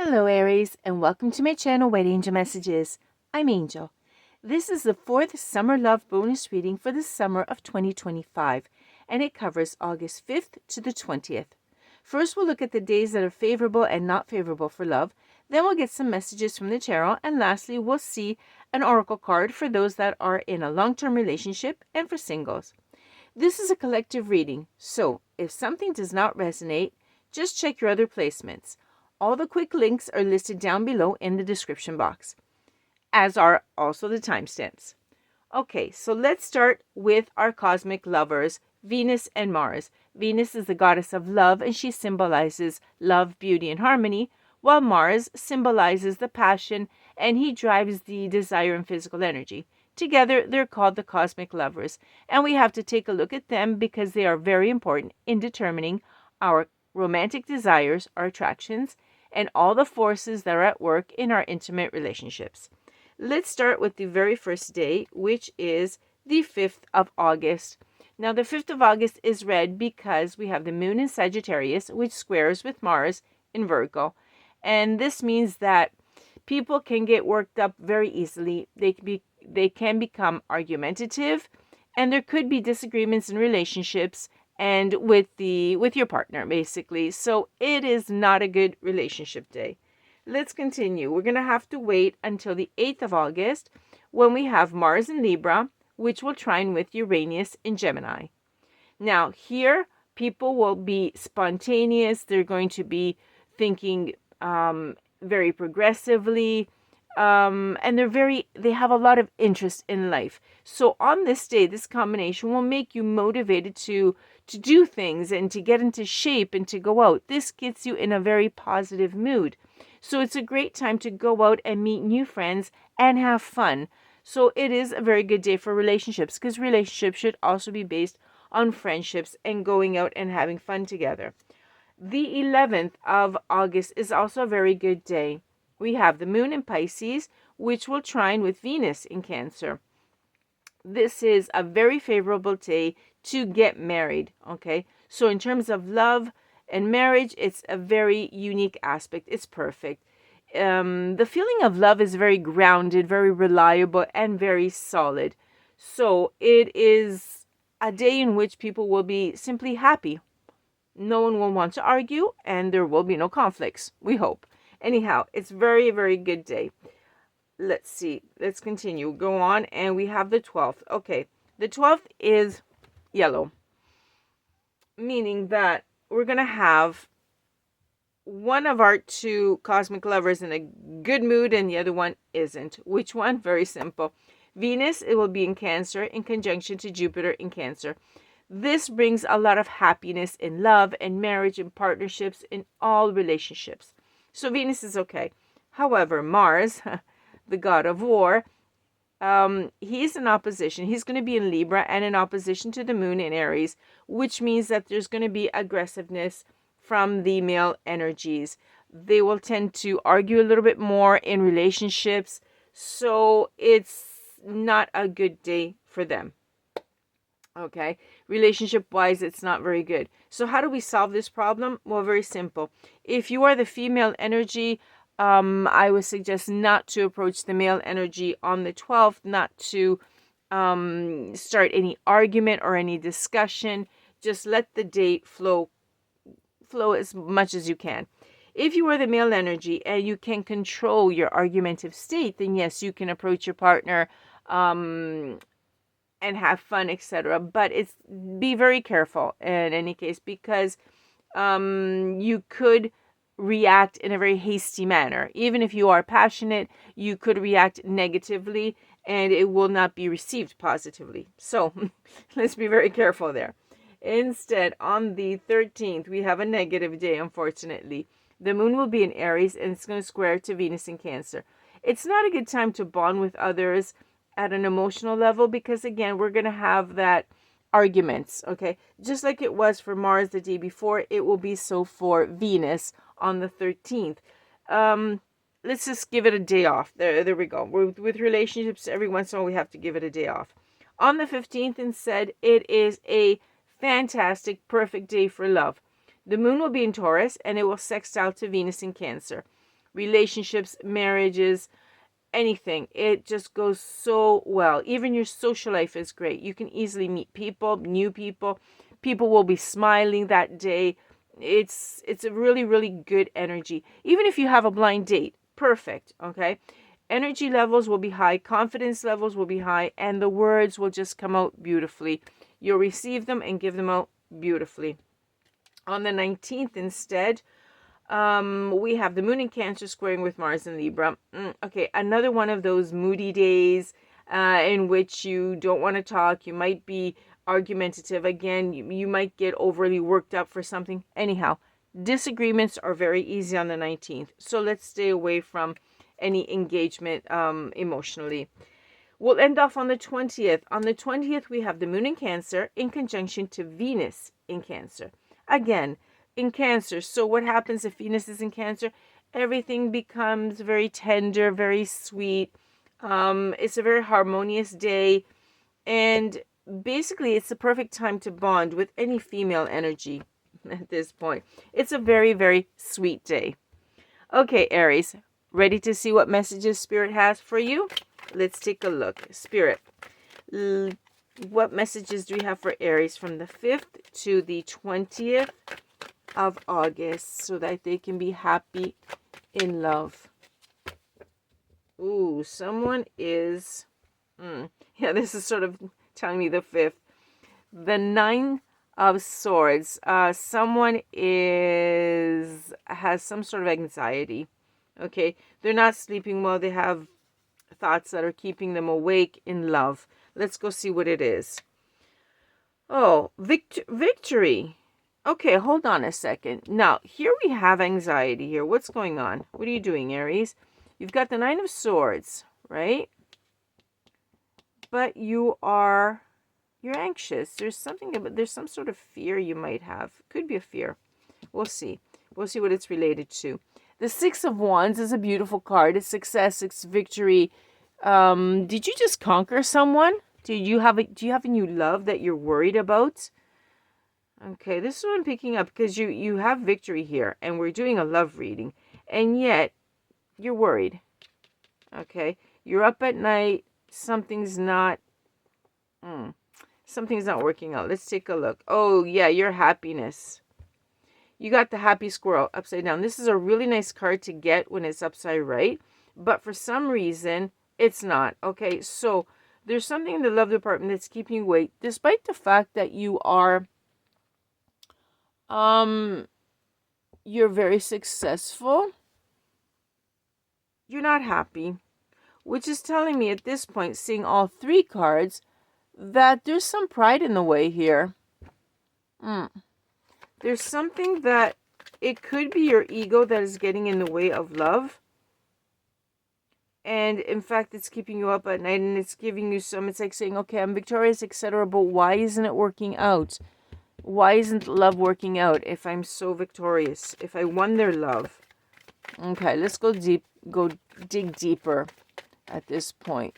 Hello Aries, and welcome to my channel White Angel Messages. I'm Angel. This is the 4th Summer Love bonus reading for the summer of 2025, and it covers August 5th to the 20th. First, we'll look at the days that are favorable and not favorable for love. Then we'll get some messages from the tarot, and lastly, we'll see an oracle card for those that are in a long-term relationship and for singles. This is a collective reading, so if something does not resonate, just check your other placements. All the quick links are listed down below in the description box, as are also the timestamps. Okay, so let's start with our cosmic lovers, Venus and Mars. Venus is the goddess of love, and she symbolizes love, beauty, and harmony, while Mars symbolizes the passion, and he drives the desire and physical energy. Together, they're called the cosmic lovers, and we have to take a look at them because they are very important in determining our romantic desires, our attractions, and all the forces that are at work in our intimate relationships. Let's start with the very first day, which is the 5th of August. Now, the 5th of August is red because we have the moon in Sagittarius, which squares with Mars in Virgo. And this means that people can get worked up very easily. They can become argumentative, and there could be disagreements in relationships and with your partner, basically. So it is not a good relationship day. Let's continue. We're going to have to wait until the 8th of August when we have Mars in Libra, which will trine with Uranus in Gemini. Now, here, people will be spontaneous. They're going to be thinking very progressively, and they have a lot of interest in life. So on this day, this combination will make you motivated to do things and to get into shape and to go out. This gets you in a very positive mood. So it's a great time to go out and meet new friends and have fun. So it is a very good day for relationships, because relationships should also be based on friendships and going out and having fun together. The 11th of August is also a very good day. We have the moon in Pisces, which will trine with Venus in Cancer. This is a very favorable day to get married, okay? So in terms of love and marriage, it's a very unique aspect. It's perfect. The feeling of love is very grounded, very reliable, and very solid. So it is a day in which people will be simply happy. No one will want to argue, and there will be no conflicts, we hope. Anyhow, it's very, very good day. Let's see. Let's continue. Go on, and we have the 12th. Okay, the 12th is yellow, meaning that we're going to have one of our two cosmic lovers in a good mood and the other one isn't. Which one? Very simple. Venus, it will be in Cancer in conjunction to Jupiter in Cancer. This brings a lot of happiness in love and marriage and partnerships in all relationships. So Venus is okay. However, Mars, the god of war, he's in opposition. He's going to be in Libra and in opposition to the moon in Aries, which means that there's going to be aggressiveness from the male energies. They will tend to argue a little bit more in relationships. So it's not a good day for them. Okay, relationship-wise, it's not very good. So how do we solve this problem? Well, very simple. If you are the female energy, I would suggest not to approach the male energy on the 12th, not to start any argument or any discussion. Just let the day flow as much as you can. If you are the male energy and you can control your argumentative state, then yes, you can approach your partner and have fun, etc. But be very careful in any case, because you could react in a very hasty manner. Even if you are passionate, you could react negatively and it will not be received positively. So let's be very careful there. Instead, on the 13th, we have a negative day, unfortunately. The moon will be in Aries and it's going to square to Venus in Cancer. It's not a good time to bond with others at an emotional level, because again, we're going to have that arguments, okay? Just like it was for Mars the day before, it will be so for Venus on the 13th. Let's just give it a day off. There we go. With relationships, every once in a while we have to give it a day off. On the 15th, instead, it is a fantastic, perfect day for love. The moon will be in Taurus and it will sextile to Venus in Cancer. relationships, marriages, anything. It just goes so well. Even your social life is great. You can easily meet people, new people. People will be smiling that day. It's a really, really good energy. Even if you have a blind date, perfect, okay? Energy levels will be high, confidence levels will be high, and the words will just come out beautifully. You'll receive them and give them out beautifully. On the 19th instead, we have the moon in Cancer squaring with Mars in Libra. Okay, another one of those moody days in which you don't want to talk. You might be argumentative. Again, you might get overly worked up for something. Anyhow, disagreements are very easy on the 19th. So let's stay away from any engagement emotionally. We'll end off on the 20th. On the 20th, we have the moon in Cancer in conjunction to Venus in Cancer. Again, in Cancer. So what happens if Venus is in Cancer? Everything becomes very tender, very sweet. It's a very harmonious day. And basically, it's the perfect time to bond with any female energy at this point. It's a very, very sweet day. Okay, Aries, ready to see what messages Spirit has for you? Let's take a look. Spirit, what messages do we have for Aries from the 5th to the 20th of August so that they can be happy in love? Ooh, someone is... yeah, this is sort of telling me the 5th. The 9 of Swords. Someone has some sort of anxiety. Okay, they're not sleeping well. They have thoughts that are keeping them awake in love. Let's go see what it is. Oh, victory. Okay, hold on a second. Now, here we have anxiety here. What's going on? What are you doing, Aries? You've got the 9 of Swords, right? But you're anxious. There's some sort of fear you might have. Could be a fear. We'll see. We'll see what it's related to. The 6 of Wands is a beautiful card. It's success, it's victory. Did you just conquer someone? Do you have a new love that you're worried about? Okay, this is what I'm picking up because you have victory here and we're doing a love reading. And yet, you're worried. Okay, you're up at night. Something's not working out. Let's take a look. Oh, yeah, your happiness. You got the happy squirrel upside down. This is a really nice card to get when it's upside right. But for some reason, it's not. Okay, so there's something in the love department that's keeping you awake. Despite the fact that you are, you're very successful, you're not happy. Which is telling me at this point, seeing all 3 cards, that there's some pride in the way here. There's something that it could be your ego that is getting in the way of love. And in fact, it's keeping you up at night and it's giving you it's like saying, okay, I'm victorious, etc. But why isn't it working out? Why isn't love working out if I'm so victorious? If I won their love? Okay, let's go dig deeper at this point.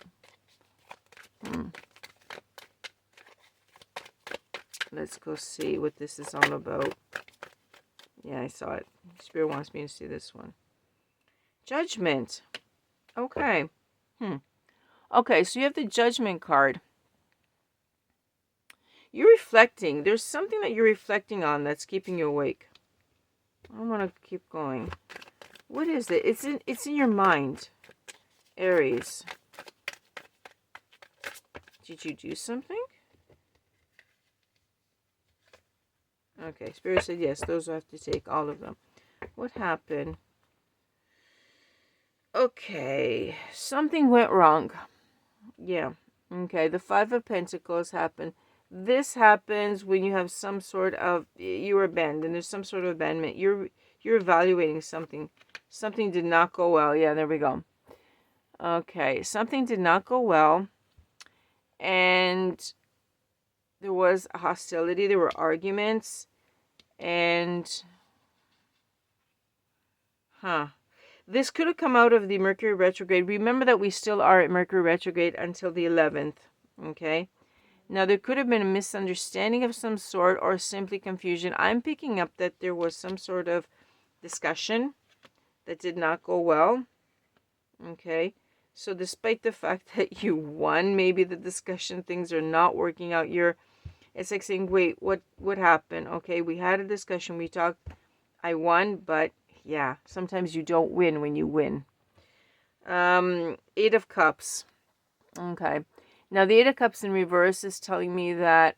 Let's go see what this is all about. Yeah, I saw it. Spirit wants me to see this one. Judgment. Okay. Okay, so you have the Judgment card. You're reflecting. There's something that you're reflecting on that's keeping you awake. I want to keep going. What is it? It's in your mind, Aries. Did you do something? Okay, Spirit said yes. Those will have to take, all of them. What happened? Okay, something went wrong. Yeah. Okay, the 5 of Pentacles happened. This happens when you have some sort of, you were abandoned. There's some sort of abandonment. You're evaluating something. Something did not go well. Yeah, there we go. Okay, something did not go well. And there was a hostility. There were arguments. And, this could have come out of the Mercury retrograde. Remember that we still are at Mercury retrograde until the 11th. Okay? Now, there could have been a misunderstanding of some sort or simply confusion. I'm picking up that there was some sort of discussion that did not go well. Okay. So despite the fact that you won, maybe the discussion, things are not working out. It's like saying, wait, what happened? Okay, we had a discussion, we talked, I won, but yeah, sometimes you don't win when you win. Eight of Cups. Okay. Now the Eight of Cups in reverse is telling me that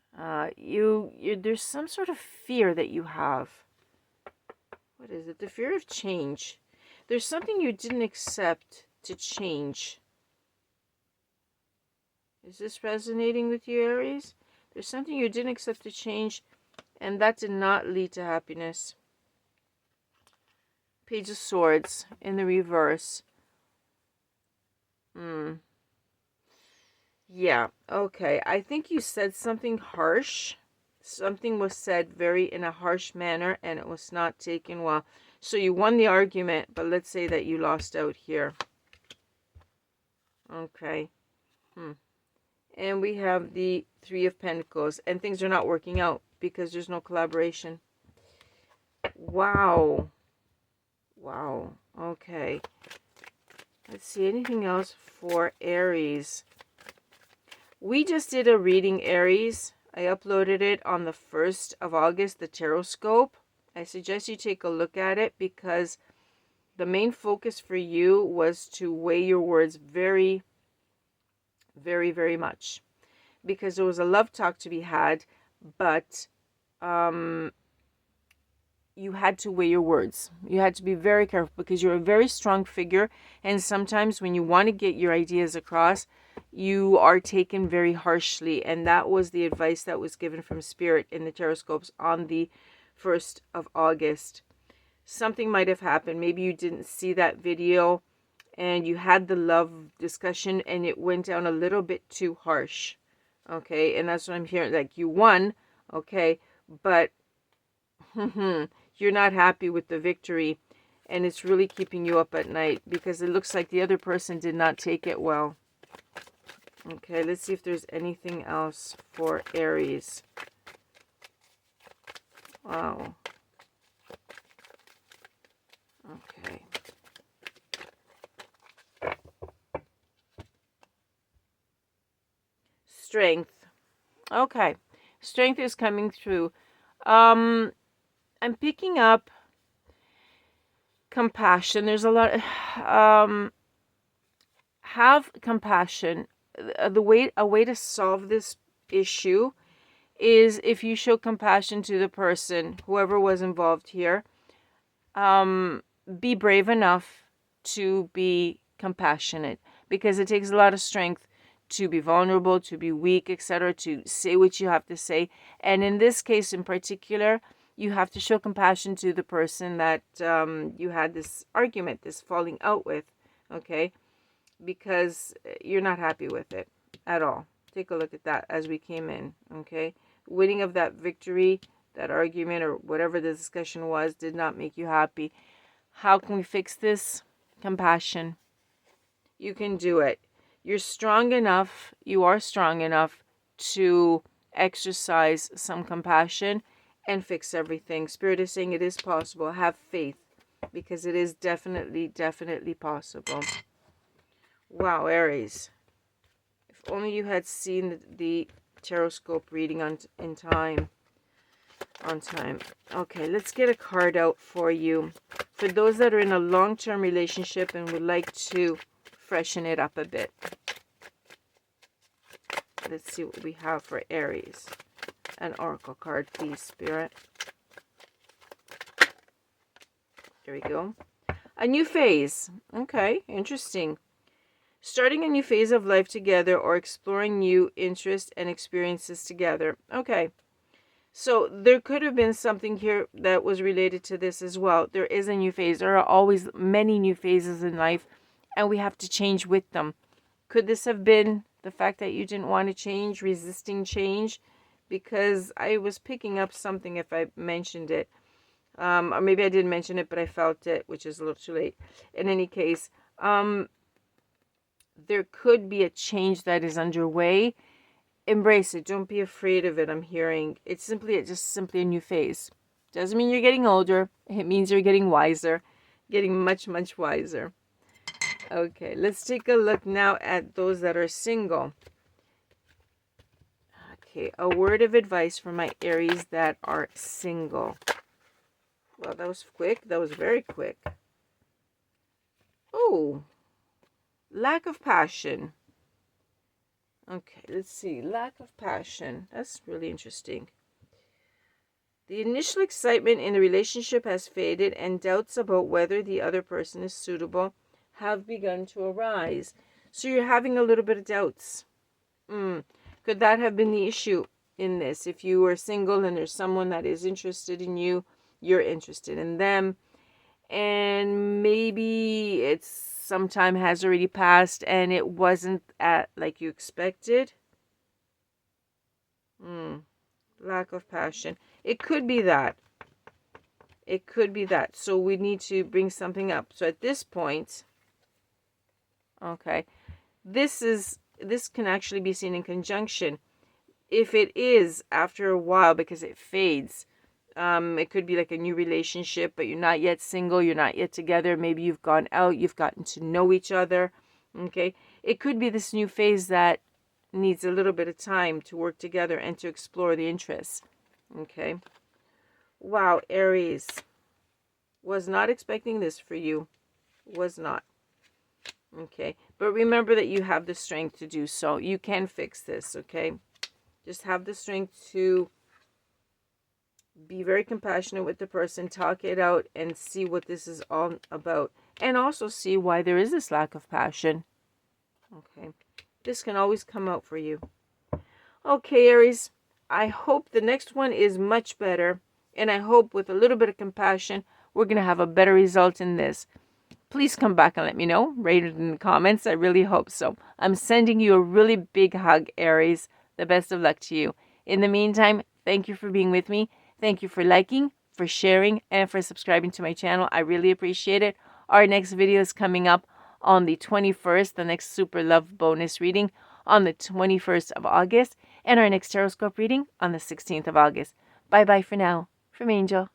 there's some sort of fear that you have. What is it? The fear of change. There's something you didn't accept to change. Is this resonating with you, Aries? There's something you didn't accept to change, and that did not lead to happiness. Page of Swords in the reverse. Yeah, okay. I think you said something harsh. Something was said in a harsh manner, and it was not taken well. So you won the argument, but let's say that you lost out here. Okay. And we have the Three of Pentacles, and things are not working out because there's no collaboration. Wow. Wow. Okay. Let's see, anything else for Aries? We just did a reading, Aries. I uploaded it on the 1st of August, the TAROTSCOPE. I suggest you take a look at it because the main focus for you was to weigh your words very, very, very much. Because there was a love talk to be had, but you had to weigh your words. You had to be very careful because you're a very strong figure, and sometimes when you want to get your ideas across, you are taken very harshly, and that was the advice that was given from Spirit in the Taroscopes on the 1st of August. Something might have happened. Maybe you didn't see that video and you had the love discussion and it went down a little bit too harsh. Okay, and that's what I'm hearing. Like, you won, okay, but you're not happy with the victory, and it's really keeping you up at night because it looks like the other person did not take it well. Okay, let's see if there's anything else for Aries. Wow. Okay. Strength. Okay. Strength is coming through. I'm picking up compassion. There's a lot have compassion. A way to solve this issue is if you show compassion to the person, whoever was involved here. Be brave enough to be compassionate, because it takes a lot of strength to be vulnerable, to be weak, etc., to say what you have to say. And in this case in particular, you have to show compassion to the person that you had this argument, this falling out with, okay? Because you're not happy with it at all. Take a look at that as we came in, okay? Winning of that victory, that argument or whatever the discussion was, did not make you happy. How can we fix this? Compassion. You can do it. You're strong enough, you are strong enough to exercise some compassion and fix everything. Spirit is saying it is possible. Have faith, because it is definitely, definitely possible. Wow, Aries. If only you had seen the Taroscope reading on time. Okay, let's get a card out for you. For those that are in a long-term relationship and would like to freshen it up a bit. Let's see what we have for Aries. An oracle card, please, Spirit. There we go. A new phase. Okay, interesting. Starting a new phase of life together or exploring new interests and experiences together. Okay. So there could have been something here that was related to this as well. There is a new phase. There are always many new phases in life, and we have to change with them. Could this have been the fact that you didn't want to change, resisting change? Because I was picking up something if I mentioned it. Or maybe I didn't mention it, but I felt it, which is a little too late. In any case, there could be a change that is underway. Embrace it. Don't be afraid of it. I'm hearing it's just simply a new phase. Doesn't mean you're getting older. It means you're getting wiser. Getting much, much wiser. Okay, let's take a look now at those that are single. Okay, a word of advice for my Aries that are single. Well, that was quick. That was very quick. Oh, lack of passion. Okay, let's see. Lack of passion. That's really interesting. The initial excitement in the relationship has faded, and doubts about whether the other person is suitable have begun to arise. So you're having a little bit of doubts. Could that have been the issue in this? If you are single and there's someone that is interested in you, you're interested in them, and maybe it's some time has already passed and it wasn't at like you expected. Lack of passion. It could be that. It could be that. So we need to bring something up. So at this point, okay, this can actually be seen in conjunction. If it is after a while, because it fades, it could be like a new relationship, but you're not yet single, you're not yet together. Maybe you've gone out, you've gotten to know each other. Okay, it could be this new phase that needs a little bit of time to work together and to explore the interests. Okay. Wow, Aries. Was not expecting this for you. Was not. Okay. But remember that you have the strength to do so. You can fix this, okay? Just have the strength to be very compassionate with the person, talk it out, and see what this is all about. And also see why there is this lack of passion. Okay. This can always come out for you. Okay, Aries. I hope the next one is much better. And I hope with a little bit of compassion, we're going to have a better result in this. Please come back and let me know. Write it in the comments. I really hope so. I'm sending you a really big hug, Aries. The best of luck to you. In the meantime, thank you for being with me. Thank you for liking, for sharing, and for subscribing to my channel. I really appreciate it. Our next video is coming up on the 21st, the next Super Love bonus reading on the 21st of August, and our next Tarot Scope reading on the 16th of August. Bye-bye for now. From Angel.